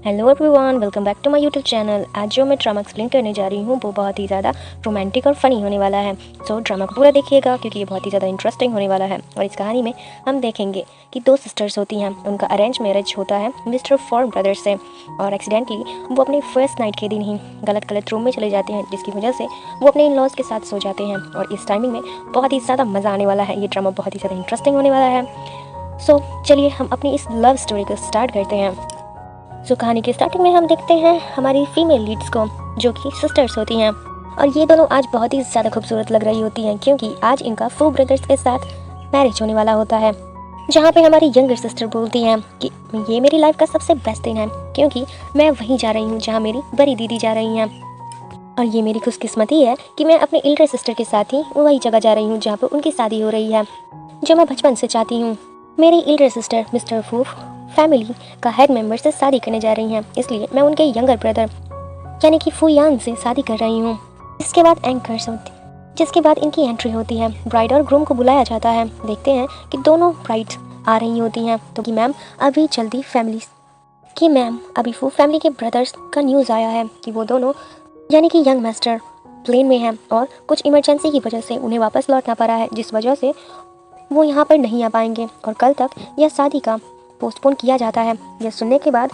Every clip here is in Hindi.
Hello everyone, welcome back to my YouTube channel. आज जो मैं ड्रामा एक्सप्लेन करने जा रही हूँ वो बहुत ही ज़्यादा रोमांटिक और फ़नी होने वाला है। सो ड्रामा को पूरा देखिएगा क्योंकि ये बहुत ही ज़्यादा इंटरेस्टिंग होने वाला है। और इस कहानी में हम देखेंगे कि दो सिस्टर्स होती हैं, उनका अरेंज मैरिज होता है मिस्टर फॉर ब्रदर से, और एक्सीडेंटली वो अपने फर्स्ट नाइट के दिन ही गलत रूम में चले जाते हैं, जिसकी वजह से वो अपने इन लॉज के साथ सो जाते हैं। और इस टाइमिंग में बहुत ही ज़्यादा मज़ा आने वाला है। ये ड्रामा बहुत ही ज़्यादा इंटरेस्टिंग होने वाला है। सो चलिए हम अपनी इस लव स्टोरी को स्टार्ट करते हैं। कहानी की स्टार्टिंग में हम देखते हैं हमारी फीमेल लीड्स को, जो कि सिस्टर्स होती हैं। और ये दोनों आज बहुत ही ज़्यादा खूबसूरत लग रही होती हैं क्योंकि आज इनका फू ब्रदर्स के साथ मैरिज होने वाला होता है, जहाँ पे हमारी यंगर सिस्टर बोलती हैं कि ये मेरी लाइफ का सबसे बेस्ट दिन है क्योंकि मैं वहीं जा रही हूँ जहाँ मेरी बड़ी दीदी जा रही हैं। और ये मेरी खुशकिस्मती है कि मैं अपने एल्डर सिस्टर के साथ ही वही जगह जा रही हूँ जहाँ पर उनकी शादी हो रही है, जो मैं बचपन से चाहती हूँ। मेरी एल्डर सिस्टर मिस्टर फू फैमिली का हेड मेंबर से शादी करने जा रही हैं, इसलिए मैं उनके यंगर ब्रदर यानी कि फू यांग से शादी कर रही हूँ। इसके बाद एंकर्स होती, जिसके बाद इनकी एंट्री होती है। ब्राइड और ग्रूम को बुलाया जाता है। देखते हैं कि दोनों ब्राइड्स आ रही होती हैं तो कि मैम अभी फू फैमिली के ब्रदर्स का न्यूज़ आया है कि वो दोनों यानी कि यंग मास्टर प्लेन में हैं और कुछ इमरजेंसी की वजह से उन्हें वापस लौटना पड़ा है, जिस वजह से वो यहाँ पर नहीं आ पाएंगे और कल तक यह शादी का पोस्टपोन किया जाता है। यह सुनने के बाद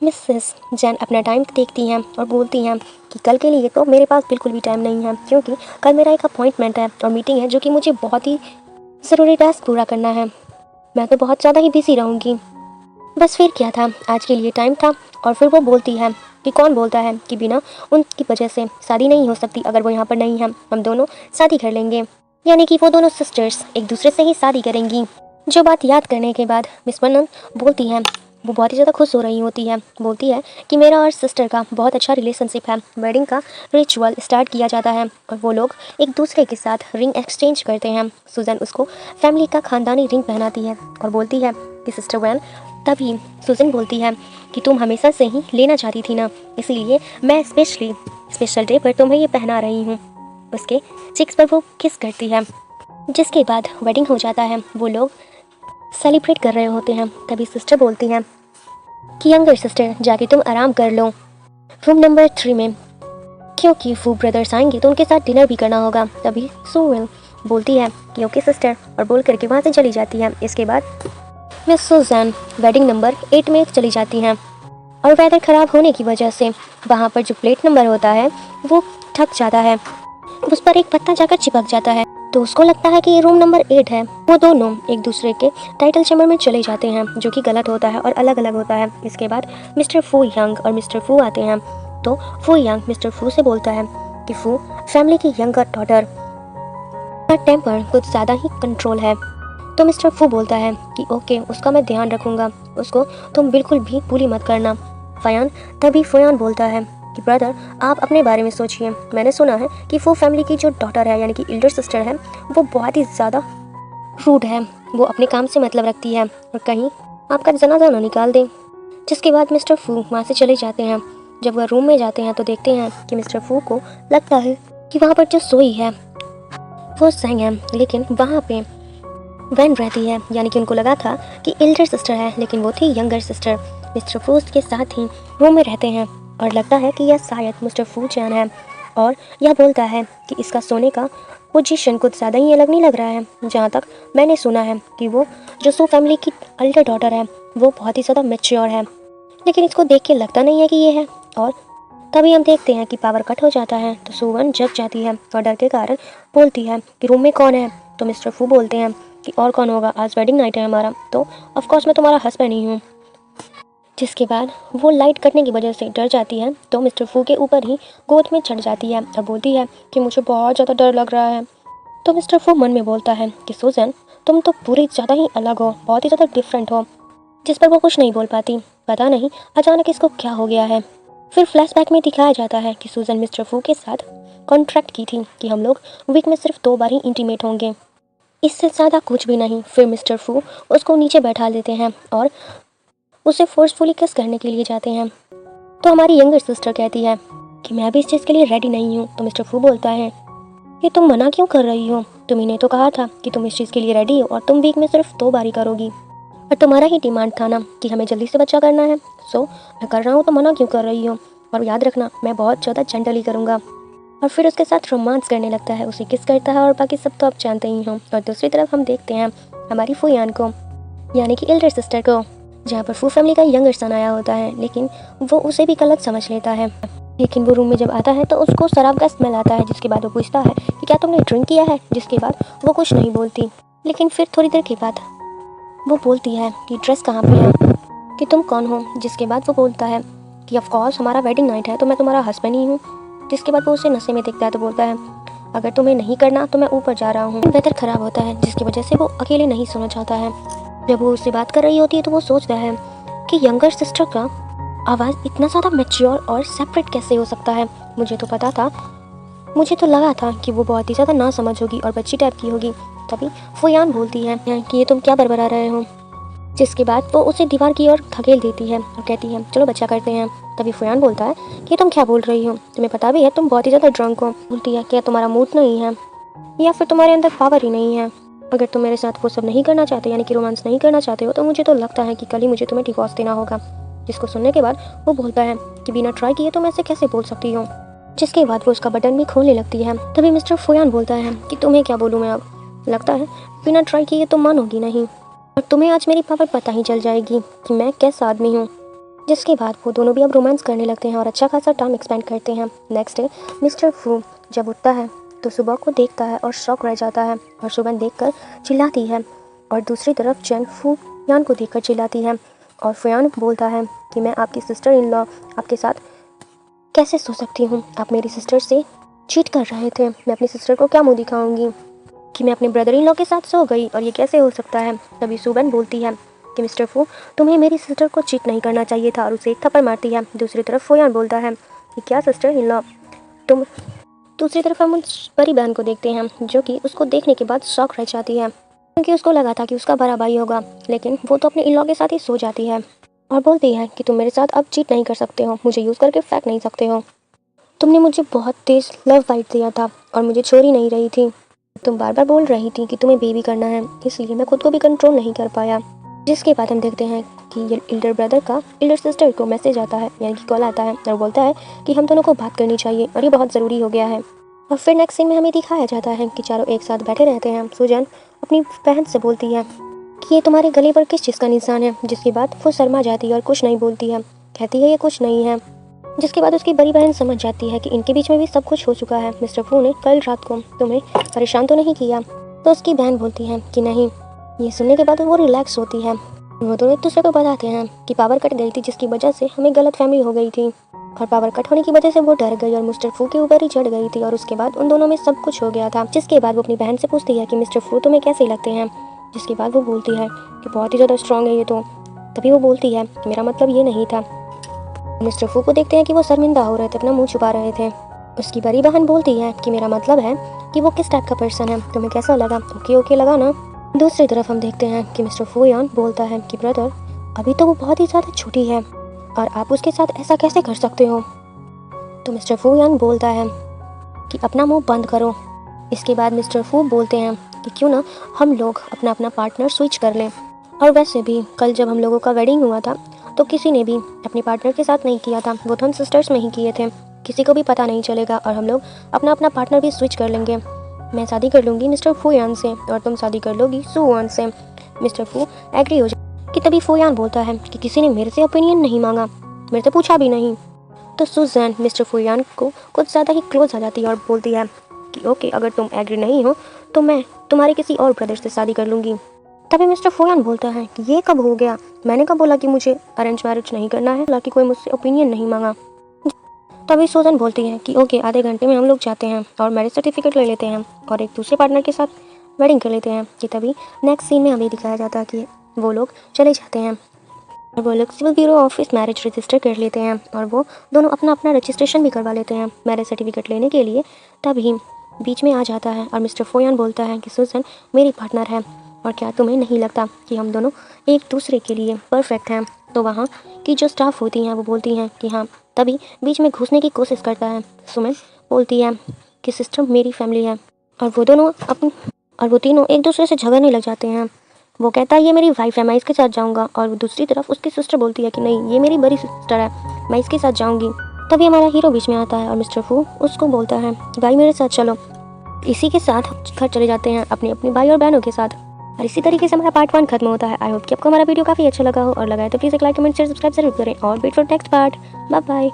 मिसेस जैन अपना टाइम देखती हैं और बोलती हैं कि कल के लिए तो मेरे पास बिल्कुल भी टाइम नहीं है क्योंकि कल मेरा एक अपॉइंटमेंट है और मीटिंग है जो कि मुझे बहुत ही ज़रूरी टास्क पूरा करना है। मैं तो बहुत ज़्यादा ही बिजी रहूँगी। बस फिर क्या था, आज के लिए टाइम था। और फिर वो बोलती है कि कौन बोलता है कि बिना उनकी वजह से शादी नहीं हो सकती। अगर वो यहाँ पर नहीं है हम दोनों शादी कर लेंगे, यानी कि वो दोनों सिस्टर्स एक दूसरे से ही शादी करेंगी। जो बात याद करने के बाद मिस बनन बोलती है, वो बहुत ही ज़्यादा खुश हो रही होती है। बोलती है कि मेरा और सिस्टर का बहुत अच्छा रिलेशनशिप है। वेडिंग का रिचुअल स्टार्ट किया जाता है और वो लोग एक दूसरे के साथ रिंग एक्सचेंज करते हैं। सुजन उसको फैमिली का खानदानी रिंग पहनाती है और बोलती है कि सिस्टर वैन, तभी सुजन बोलती है कि तुम हमेशा से ही लेना चाहती थी ना, इसलिए मैं स्पेशल डे पर तुम्हें ये पहना रही हूँ। उसके चिक्स पर वो किस करती है। जिसके बाद वेडिंग हो जाता है। वो लोग सेलिब्रेट कर रहे होते हैं। तभी सिस्टर बोलती हैं कि यंगर सिस्टर जाके तुम आराम कर लो रूम नंबर 3 में, क्योंकि फू ब्रदर्स आएंगे तो उनके साथ डिनर भी करना होगा। तभी सुविल बोलती है कि ओके सिस्टर और बोल करके वहाँ से चली जाती है। इसके बाद मिस सुजैन वेडिंग नंबर 8 में चली जाती हैं और वेदर ख़राब होने की वजह से वहाँ पर जो प्लेट नंबर होता है वो ढक जाता है, उस पर एक पत्ता जाकर चिपक जाता है। तो उसको लगता है कि ये रूम नंबर 8 है। वो दोनों एक दूसरे के टाइटल चैम्बर में चले जाते हैं, जो कि गलत होता है और अलग अलग होता है। इसके बाद मिस्टर फू यंग और मिस्टर फू आते हैं। तो फू यंग मिस्टर फू से बोलता है कि फू फैमिली की यंगर डॉटर का टेम्पर कुछ ज़्यादा ही कंट्रोल है। तो मिस्टर फू बोलता है कि ओके, उसका मैं ध्यान रखूँगा, उसको तुम बिल्कुल भी बुली मत करना। तभी फयान बोलता है कि ब्रदर आप अपने बारे में सोचिए। मैंने सुना है कि फू फैमिली की जो डॉटर है यानी कि एल्डर सिस्टर है वो बहुत ही ज़्यादा रूड है। वो अपने काम से मतलब रखती है और कहीं आपका जनाजा ना निकाल दें। जिसके बाद मिस्टर फू वहाँ से चले जाते हैं। जब वह रूम में जाते हैं तो देखते हैं कि मिस्टर फू को लगता है कि वहाँ पर जो सोई है वो सेंग है, लेकिन वहाँ पे वैन रहती है। यानी कि उनको लगा था कि एल्डर सिस्टर है, लेकिन वो थी यंगर सिस्टर। मिस्टर फू के साथ ही रूम में रहते हैं और लगता है कि यह शायद मिस्टर फू चैन है। और यह बोलता है कि इसका सोने का पोजीशन कुछ ज़्यादा ही अलग नहीं लग रहा है। जहाँ तक मैंने सुना है कि वो जो सू फैमिली की अल्डर डॉटर है वो बहुत ही ज़्यादा मैच्योर है, लेकिन इसको देख के लगता नहीं है कि ये है। और तभी हम देखते हैं कि पावर कट हो जाता है तो सुवन जग जाती है और डर के कारण बोलती है कि रूम में कौन है। तो मिस्टर फू बोलते हैं कि और कौन होगा, आज वेडिंग नाइट है हमारा, तो ऑफकोर्स मैं तुम्हारा हस्बैंड ही हूँ। जिसके बाद वो लाइट कटने की वजह से डर जाती है तो मिस्टर फू के ऊपर ही गोद में चढ़ जाती है और बोलती है कि मुझे बहुत ज़्यादा डर लग रहा है। तो मिस्टर फू मन में बोलता है कि सुजन तुम तो पूरी ज़्यादा ही अलग हो, बहुत ही ज़्यादा डिफरेंट हो। जिस पर वो कुछ नहीं बोल पाती। पता नहीं अचानक इसको क्या हो गया है। फिर फ्लैशबैक में दिखाया जाता है कि सुजन मिस्टर फू के साथ कॉन्ट्रैक्ट की थी कि हम लोग वीक में सिर्फ 2 बार ही इंटीमेट होंगे, इससे ज़्यादा कुछ भी नहीं। फिर मिस्टर फू उसको नीचे बैठा देते हैं और उसे फोर्सफुली किस करने के लिए जाते हैं। तो हमारी यंगर सिस्टर कहती है कि मैं भी इस चीज़ के लिए रेडी नहीं हूँ। तो मिस्टर फू बोलता है कि तुम मना क्यों कर रही हो, तुम्ही ने तो कहा था कि तुम इस चीज़ के लिए रेडी हो और तुम वीक में सिर्फ 2 बार ही करोगी। और तुम्हारा ही डिमांड था ना कि हमें जल्दी से बच्चा करना है, सो मैं कर रहा हूँ, तो मना क्यों कर रही हो? और याद रखना, मैं बहुत ज़्यादा जेंटली करूँगा। और फिर उसके साथ रोमांस करने लगता है, उसे किस करता है और बाकी सब तो आप जानते ही हो। और दूसरी तरफ हम देखते हैं हमारी फूयान को, यानी कि एल्डर सिस्टर को, जहाँ पर फू फैमिली का यंगर सन आया होता है, लेकिन वो उसे भी गलत समझ लेता है। लेकिन वो रूम में जब आता है तो उसको शराब का स्मेल आता है, जिसके बाद वो पूछता है कि क्या तुमने ड्रिंक किया है, जिसके बाद वो कुछ नहीं बोलती। लेकिन फिर थोड़ी देर के बाद वो बोलती है कि ड्रेस कहाँ पे है, कि तुम कौन हो, जिसके बाद वो बोलता है कि ऑफ कोर्स हमारा वेडिंग नाइट है तो मैं तुम्हारा हस्बैंड ही हूँ। जिसके बाद वो उसे नशे में देखता है तो बोलता है अगर तुम्हें नहीं करना तो मैं ऊपर जा रहा हूँ। वेदर खराब होता है, जिसकी वजह से वो अकेले नहीं सोना चाहता है। जब वो उससे बात कर रही होती है तो वो सोचता है कि यंगर सिस्टर का आवाज़ इतना ज़्यादा मैच्योर और सेपरेट कैसे हो सकता है। मुझे तो पता था, मुझे तो लगा था कि वो बहुत ही ज़्यादा ना समझ होगी और बच्ची टाइप की होगी। तभी फुयान बोलती है कि ये तुम क्या बरबरा रहे हो, जिसके बाद वो उसे दीवार की ओर धकेल देती है और कहती है चलो बच्चा करते हैं। तभी फुयान बोलता है कि तुम क्या बोल रही हो, तुम्हें पता भी है तुम बहुत ही ज़्यादा ड्रंक हो। बोलती है क्या तुम्हारा मूड नहीं है या फिर तुम्हारे अंदर पावर ही नहीं है? अगर तुम मेरे साथ वो सब नहीं करना चाहते, यानी कि रोमांस नहीं करना चाहते हो, तो मुझे तो लगता है कि कल ही मुझे तुम्हें डिवोर्स देना होगा। जिसको सुनने के बाद वो बोलता है कि बिना ट्राई किए तुम ऐसे कैसे बोल सकती हो। जिसके बाद वो उसका बटन भी खोलने लगती है। तभी मिस्टर फुयान बोलता है कि तुम्हें क्या बोलूँ मैं अब, लगता है बिना ट्राई किए तुम मानोगी नहीं और तुम्हें आज मेरी पावर पता ही चल जाएगी कि मैं कैसा आदमी हूँ। जिसके बाद वो दोनों भी अब रोमांस करने लगते हैं और अच्छा खासा टाइम एक्सपेंड करते हैं। नेक्स्ट डे मिस्टर फू जब उठता है तो सुबह को देखता है और शॉक रह जाता है और सुबह देखकर चिल्लाती है। और दूसरी तरफ जेन फू यान को देखकर चिल्लाती है और फुयान बोलता है कि मैं आपकी सिस्टर इन लॉ आपके साथ कैसे सो सकती हूँ, आप मेरी सिस्टर से चीट कर रहे थे, मैं अपनी सिस्टर को क्या मुँह दिखाऊंगी कि मैं अपने ब्रदर इन लॉ के साथ सो गई और ये कैसे हो सकता है। तभी सुबन बोलती है कि मिस्टर फू तुम्हें मेरी सिस्टर को चीट नहीं करना चाहिए था और उसे एक थप्पड़ मारती है। दूसरी तरफ फुयान बोलता है कि क्या सिस्टर इन लॉ तुम। दूसरी तरफ हम उस बड़ी बहन को देखते हैं जो कि उसको देखने के बाद शॉक रह जाती है, क्योंकि उसको लगा था कि उसका बड़ा भाई होगा, लेकिन वो तो अपने इन लॉ के साथ ही सो जाती है और बोलती है कि तुम मेरे साथ अब चीट नहीं कर सकते हो, मुझे यूज़ करके फेंक नहीं सकते हो। तुमने मुझे बहुत तेज़ लव बाइट दिया था और मुझे छोड़ ही नहीं रही थी। तुम बार बार बोल रही थी कि तुम्हें बेबी करना है, इसलिए मैं खुद को भी कंट्रोल नहीं कर पाया। जिसके बाद हम देखते हैं कि ये एल्डर ब्रदर का एल्डर सिस्टर को मैसेज आता है, यानी कि कॉल आता है और बोलता है कि हम दोनों को बात करनी चाहिए और ये बहुत ज़रूरी हो गया है। और फिर नेक्स्ट सीन में हमें दिखाया जाता है कि चारों एक साथ बैठे रहते हैं। सुजन अपनी बहन से बोलती है कि ये तुम्हारे गले पर किस चीज़ का निशान है। जिसके बाद वो शर्मा जाती है और कुछ नहीं बोलती है, कहती है ये कुछ नहीं है। जिसके बाद उसकी बड़ी बहन समझ जाती है कि इनके बीच में भी सब कुछ हो चुका है, मिस्टर फू ने कल रात को तुम्हें परेशान तो नहीं किया। तो उसकी बहन बोलती है कि नहीं। ये सुनने के बाद वो रिलैक्स होती है। वो दोनों एक दूसरे को बताते हैं कि पावर कट गई थी, जिसकी वजह से हमें गलतफहमी हो गई थी और पावर कट होने की वजह से वो डर गई और मिस्टर फू के ऊपर ही चढ़ गई थी और उसके बाद उन दोनों में सब कुछ हो गया था। जिसके बाद वो अपनी बहन से पूछती है कि मिस्टर फू तुम्हें कैसे लगते हैं। जिसके बाद वो बोलती है कि बहुत ही ज़्यादा स्ट्रांग है ये तो। तभी वो बोलती है कि मेरा मतलब ये नहीं था। मिस्टर फू को देखते हैं कि वो शर्मिंदा हो रहे थे, अपना मुंह छुपा रहे थे। उसकी बड़ी बहन बोलती है कि मेरा मतलब है कि वो किस टाइप का पर्सन है, तुम्हें कैसा लगा, ओके ओके लगा ना। दूसरी तरफ हम देखते हैं कि मिस्टर फूयान बोलता है कि ब्रदर अभी तो वो बहुत ही ज़्यादा छोटी है और आप उसके साथ ऐसा कैसे कर सकते हो। तो मिस्टर फूयान बोलता है कि अपना मुंह बंद करो। इसके बाद मिस्टर फू बोलते हैं कि क्यों ना हम लोग अपना अपना पार्टनर स्विच कर लें। और वैसे भी कल जब हम लोगों का वेडिंग हुआ था तो किसी ने भी अपने पार्टनर के साथ नहीं किया था, वो तो हम सिस्टर्स में ही किए थे, किसी को भी पता नहीं चलेगा और हम लोग अपना अपना पार्टनर भी स्विच कर लेंगे। मैं शादी कर लूँगी मिस्टर फूयान से और तुम शादी कर लोगी सुवान से। मिस्टर फू एग्री हो जाए कि तभी फूयान बोलता है कि किसी ने मेरे से ओपिनियन नहीं मांगा, मेरे से पूछा भी नहीं। तो सुजैन मिस्टर फूयान को कुछ ज़्यादा ही क्लोज आ जाती है और बोलती है कि ओके अगर तुम एग्री नहीं हो तो मैं तुम्हारे किसी और ब्रदर से शादी कर लूँगी। तभी मिस्टर फूयान बोलता है कि ये कब हो गया, मैंने कब बोला कि मुझे अरेंज मैरिज नहीं करना है, हालांकि कोई मुझसे ओपिनियन नहीं मांगा। तभी सुजन बोलती है कि ओके आधे घंटे में हम लोग जाते हैं और मैरिज सर्टिफिकेट ले लेते हैं और एक दूसरे पार्टनर के साथ वेडिंग कर लेते हैं। कि तभी नेक्स्ट सीन में हमें दिखाया जाता है कि वो लोग चले जाते हैं और वो लोग civil bureau office marriage register कर लेते हैं और वो दोनों अपना अपना रजिस्ट्रेशन भी करवा लेते हैं मैरिज सर्टिफिकेट लेने के लिए। तभी बीच में आ जाता है और मिस्टर फोयान बोलता है कि सुजन मेरी पार्टनर है और क्या तुम्हें नहीं लगता कि हम दोनों एक दूसरे के लिए परफेक्ट हैं। तो वहाँ की जो स्टाफ होती हैं वो बोलती हैं कि हाँ। तभी बीच में घुसने की कोशिश करता है सुमन, बोलती है कि सिस्टर मेरी फैमिली है और वो तीनों एक दूसरे से झगड़ने लग जाते हैं। वो कहता है ये मेरी वाइफ है, मैं इसके साथ जाऊँगा। और दूसरी तरफ उसकी सिस्टर बोलती है कि नहीं, ये मेरी बड़ी सिस्टर है, मैं इसके साथ जाऊँगी। तभी हमारा हीरो बीच में आता है और मिस्टर फू उसको बोलता है कि भाई मेरे साथ चलो। इसी के साथ घर चले जाते हैं अपनी अपनी भाई और बहनों के साथ। और इसी तरीके से हमारा पार्ट 1 खत्म होता है। आई होप कि आपको हमारा वीडियो काफ़ी अच्छा लगा हो, और लगा है तो प्लीज़ एक लाइक, कमेंट, शेयर, सब्सक्राइब जरूर करें और wait for next part. Bye bye.